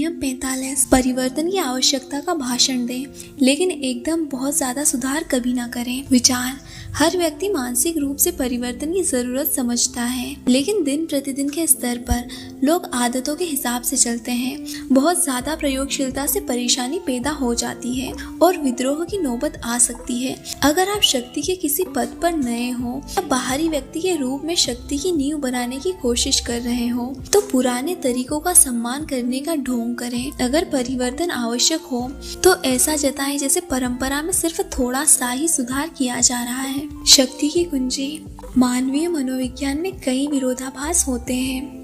नियम 45 परिवर्तन की आवश्यकता का भाषण दें, लेकिन एकदम बहुत ज्यादा सुधार कभी ना करें। विचार, हर व्यक्ति मानसिक रूप से परिवर्तन की जरूरत समझता है, लेकिन दिन प्रतिदिन के स्तर पर लोग आदतों के हिसाब से चलते हैं। बहुत ज्यादा प्रयोगशीलता से परेशानी पैदा हो जाती है और विद्रोह की नौबत आ सकती है। अगर आप शक्ति के किसी पद पर नए हो या बाहरी व्यक्ति के रूप में शक्ति की नींव बनाने की कोशिश कर रहे हो, तो पुराने तरीकों का सम्मान करने का ढोंग करें। अगर परिवर्तन आवश्यक हो तो ऐसा जताएं जैसे परंपरा में सिर्फ थोड़ा सा ही सुधार किया जा रहा है। शक्ति की कुंजी, मानवीय मनोविज्ञान में कई विरोधाभास होते हैं।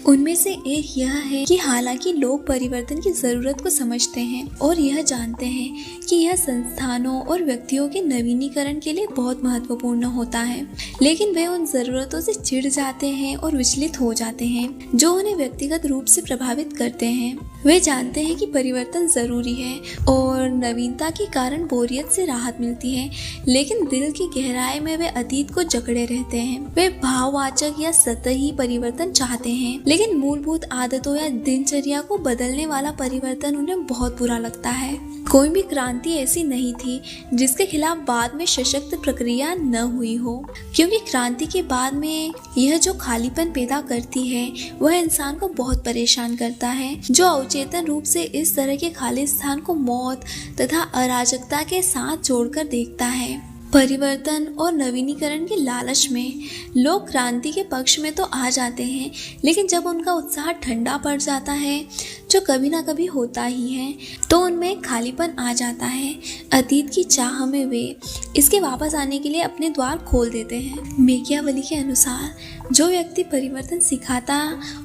उनमें से एक यह है कि हालांकि लोग परिवर्तन की जरूरत को समझते हैं और यह जानते हैं कि यह संस्थानों और व्यक्तियों के नवीनीकरण के लिए बहुत महत्वपूर्ण होता है, लेकिन वे उन जरूरतों से चिढ़ जाते हैं और विचलित हो जाते हैं जो उन्हें व्यक्तिगत रूप से प्रभावित करते हैं। वे जानते हैं कि परिवर्तन जरूरी है और नवीनता के कारण बोरियत से राहत मिलती है, लेकिन दिल की गहराई में वे अतीत को जकड़े रहते हैं। वे भाववाचक या सतही परिवर्तन चाहते हैं, लेकिन मूलभूत आदतों या दिनचर्या को बदलने वाला परिवर्तन उन्हें बहुत बुरा लगता है। कोई भी क्रांति ऐसी नहीं थी जिसके खिलाफ बाद में सशक्त प्रक्रिया न हुई हो, क्योंकि क्रांति के बाद में यह जो खालीपन पैदा करती है वह इंसान को बहुत परेशान करता है, जो अवचेतन रूप से इस तरह के खाली स्थान को मौत तथा अराजकता के साथ जोड़कर देखता है। परिवर्तन और नवीनीकरण के लालच में लोग क्रांति के पक्ष में तो आ जाते हैं, लेकिन जब उनका उत्साह ठंडा पड़ जाता है, जो कभी ना कभी होता ही है, तो उनमें खालीपन आ जाता है। अतीत की चाह में वे इसके वापस आने के लिए अपने द्वार खोल देते हैं। मैकियावेली के अनुसार जो व्यक्ति परिवर्तन सिखाता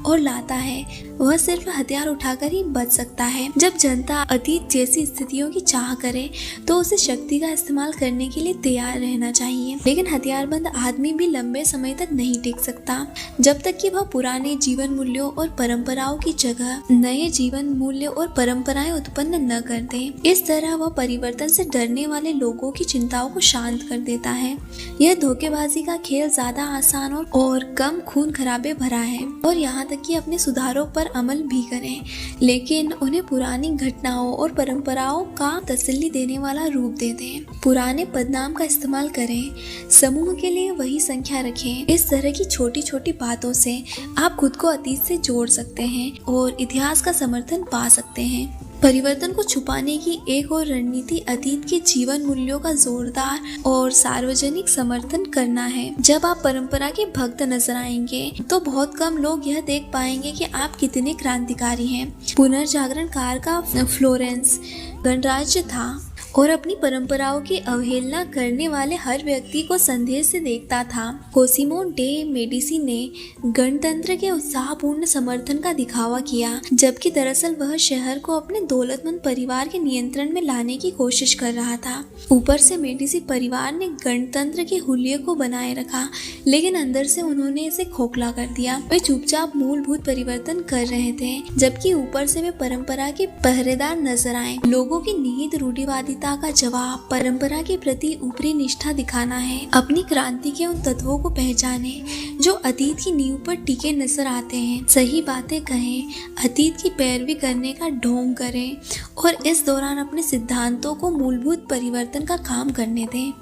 और लाता है वह सिर्फ हथियार उठाकर ही बच सकता है। जब जनता अतीत जैसी स्थितियों की चाह करे तो उसे शक्ति का इस्तेमाल करने के लिए तैयार रहना चाहिए, लेकिन हथियारबंद आदमी भी लंबे समय तक नहीं टिक सकता जब तक कि वह पुराने जीवन मूल्यों और परंपराओं की जगह नए जीवन मूल्य और परंपराएं उत्पन्न न कर दे। इस तरह वह परिवर्तन से डरने वाले लोगों की चिंताओं को शांत कर देता है। यह धोखेबाजी का खेल ज्यादा आसान और कम खून खराबे भरा है, और यहाँ तक कि अपने सुधारों पर अमल भी करें, लेकिन उन्हें पुरानी घटनाओं और परंपराओं का तसल्ली देने वाला रूप दे दें। पुराने पदनाम का इस्तेमाल करें, समूह के लिए वही संख्या रखें। इस तरह की छोटी छोटी बातों से आप खुद को अतीत से जोड़ सकते हैं और इतिहास का समर्थन पा सकते हैं। परिवर्तन को छुपाने की एक और रणनीति अतीत के जीवन मूल्यों का जोरदार और सार्वजनिक समर्थन करना है। जब आप परंपरा के भक्त नजर आएंगे तो बहुत कम लोग यह देख पाएंगे कि आप कितने क्रांतिकारी हैं। पुनर्जागरण कार का फ्लोरेंस गणराज्य था और अपनी परंपराओं की अवहेलना करने वाले हर व्यक्ति को संदेह से देखता था। कोसिमो डे मेडिसी ने गणतंत्र के उत्साहपूर्ण समर्थन का दिखावा किया, जबकि दरअसल वह शहर को अपने दौलतमंद परिवार के नियंत्रण में लाने की कोशिश कर रहा था। ऊपर से मेडिसी परिवार ने गणतंत्र के हुलिये को बनाए रखा, लेकिन अंदर से उन्होंने इसे खोखला कर दिया। वे चुपचाप मूलभूत परिवर्तन कर रहे थे, जबकि ऊपर से वे परंपरा के पहरेदार नजर आए। लोगों की निहित रूढ़िवादी का जवाब परंपरा के प्रति ऊपरी निष्ठा दिखाना है। अपनी क्रांति के उन तत्वों को पहचाने जो अतीत की नींव पर टिके नजर आते हैं। सही बातें कहें, अतीत की पैरवी करने का ढोंग करें और इस दौरान अपने सिद्धांतों को मूलभूत परिवर्तन का काम करने दें।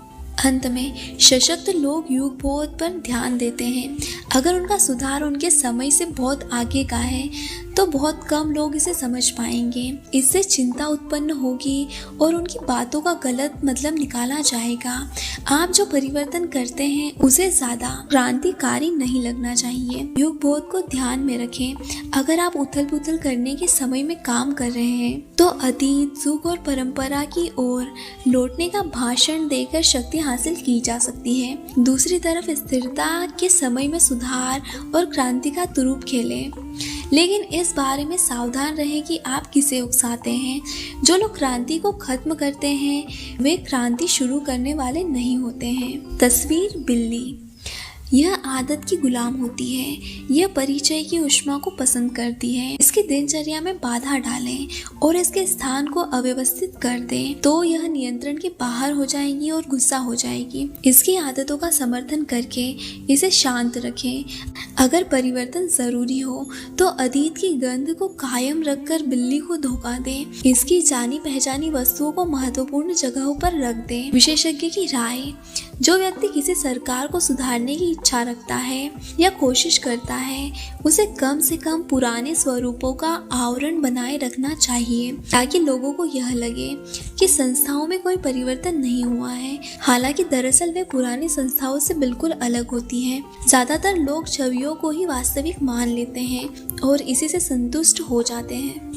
अंत में सशक्त लोग युग बोध पर ध्यान देते हैं। अगर उनका सुधार उनके समय से बहुत आगे का है तो बहुत कम लोग इसे समझ पाएंगे। इससे चिंता उत्पन्न होगी और उनकी बातों का गलत मतलब निकाला जाएगा। आप जो परिवर्तन करते हैं उसे ज्यादा क्रांतिकारी नहीं लगना चाहिए। युग बोध को ध्यान में रखें। अगर आप उथल पुथल करने के समय में काम कर रहे हैं तो अतीत, सुख और परंपरा की ओर लौटने का भाषण देकर शक्ति हासिल की जा सकती है। दूसरी तरफ स्थिरता के समय में सुधार और क्रांति का तुरुप खेलें, लेकिन इस बारे में सावधान रहें कि आप किसे उकसाते हैं। जो लोग क्रांति को खत्म करते हैं वे क्रांति शुरू करने वाले नहीं होते हैं। तस्वीर बिल्ली। यह आदत की गुलाम होती है। यह परिचय की ऊष्मा को पसंद करती है। इसकी दिनचर्या में बाधा डालें और इसके स्थान को अव्यवस्थित कर दें तो यह नियंत्रण के बाहर हो जाएगी और गुस्सा हो जाएगी। इसकी आदतों का समर्थन करके इसे शांत रखें। अगर परिवर्तन जरूरी हो तो अतीत की गंध को कायम रखकर बिल्ली को धोखा दें। इसकी जानी पहचानी वस्तुओं को महत्वपूर्ण जगहों पर रख दें। विशेषज्ञ की राय, जो व्यक्ति किसी सरकार को सुधारने की इच्छा रखता है या कोशिश करता है, उसे कम से कम पुराने स्वरूपों का आवरण बनाए रखना चाहिए ताकि लोगों को यह लगे कि संस्थाओं में कोई परिवर्तन नहीं हुआ है। हालांकि दरअसल वे पुरानी संस्थाओं से बिल्कुल अलग होती हैं। ज्यादातर लोग छवियों को ही वास्तविक मान लेते हैं और इसी से संतुष्ट हो जाते हैं।